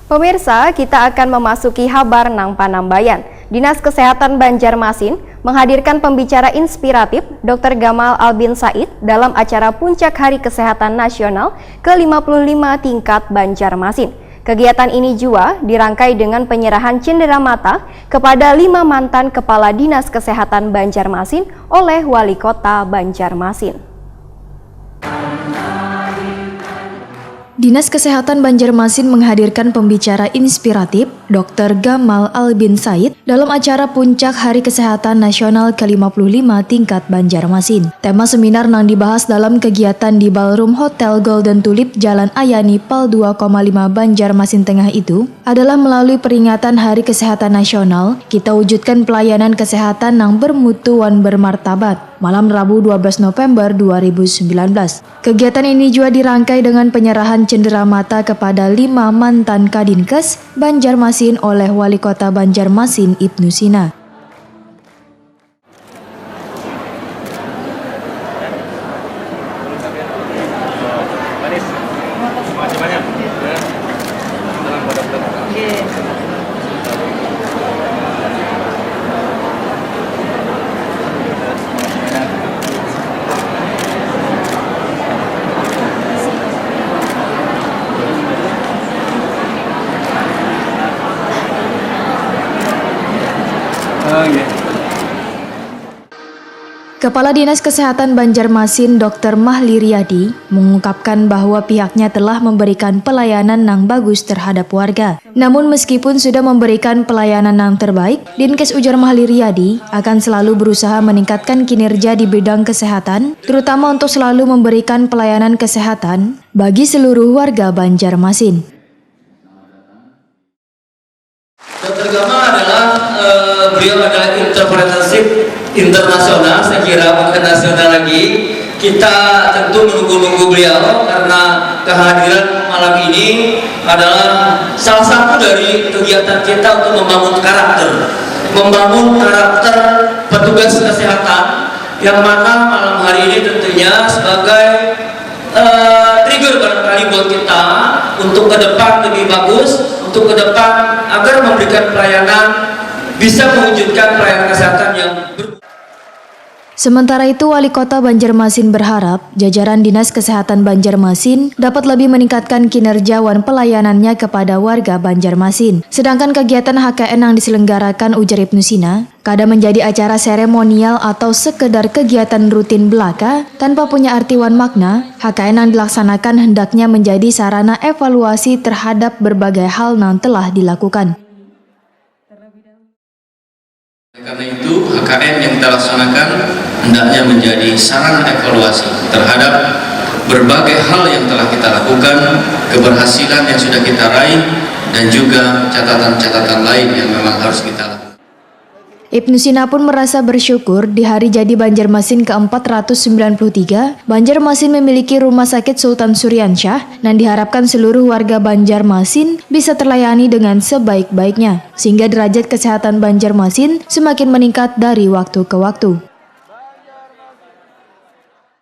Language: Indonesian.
Pemirsa, kita akan memasuki Habar Nang Panambayan. Dinas Kesehatan Banjarmasin menghadirkan pembicara inspiratif Dr. Gamal Albin Said dalam acara Puncak Hari Kesehatan Nasional ke-55 tingkat Banjarmasin. Kegiatan ini juga dirangkai dengan penyerahan cendera mata kepada 5 mantan Kepala Dinas Kesehatan Banjarmasin oleh Wali Kota Banjarmasin. Dinas Kesehatan Banjarmasin menghadirkan pembicara inspiratif Dr. Gamal Albin Said dalam acara Puncak Hari Kesehatan Nasional ke-55 tingkat Banjarmasin. Tema seminar yang dibahas dalam kegiatan di Ballroom Hotel Golden Tulip Jalan Ayani Pal 2,5 Banjarmasin Tengah itu adalah melalui peringatan Hari Kesehatan Nasional, kita wujudkan pelayanan kesehatan yang bermutu dan bermartabat. Malam Rabu 12 November 2019. Kegiatan ini juga dirangkai dengan penyerahan cendera mata kepada 5 mantan Kadinkes Banjarmasin oleh Wali Kota Banjarmasin Ibnu Sina. Kepala Dinas Kesehatan Banjarmasin Dr. Mahli Riyadi mengungkapkan bahwa pihaknya telah memberikan pelayanan yang bagus terhadap warga. Namun meskipun sudah memberikan pelayanan yang terbaik, Dinkes ujar Mahli Riyadi akan selalu berusaha meningkatkan kinerja di bidang kesehatan, terutama untuk selalu memberikan pelayanan kesehatan bagi seluruh warga Banjarmasin. Dr. Gamal beliau adalah entrepreneurship internasional, saya kira bukan nasional lagi. Kita tentu menunggu-nunggu beliau karena kehadiran malam ini adalah salah satu dari kegiatan kita untuk membangun karakter petugas kesehatan, yang mana malam hari ini tentunya sebagai trigger barangkali buat kita untuk ke depan lebih bagus, untuk ke depan agar memberikan pelayanan, bisa mewujudkan pelayanan kesehatan yang Sementara itu, Wali Kota Banjarmasin berharap jajaran Dinas Kesehatan Banjarmasin dapat lebih meningkatkan kinerja dan pelayanannya kepada warga Banjarmasin. Sedangkan kegiatan HKN yang diselenggarakan ujar Ibnu Sina, kadang menjadi acara seremonial atau sekedar kegiatan rutin belaka tanpa punya arti wan makna, HKN yang dilaksanakan hendaknya menjadi sarana evaluasi terhadap berbagai hal yang telah dilakukan. Karena itu, HKN yang kita laksanakan hendaknya menjadi sarana evaluasi terhadap berbagai hal yang telah kita lakukan, keberhasilan yang sudah kita raih, dan juga catatan-catatan lain yang memang harus kita lakukan. Ibnu Sina pun merasa bersyukur di hari jadi Banjarmasin ke-493, Banjarmasin memiliki Rumah Sakit Sultan Suryansyah dan diharapkan seluruh warga Banjarmasin bisa terlayani dengan sebaik-baiknya, sehingga derajat kesehatan Banjarmasin semakin meningkat dari waktu ke waktu.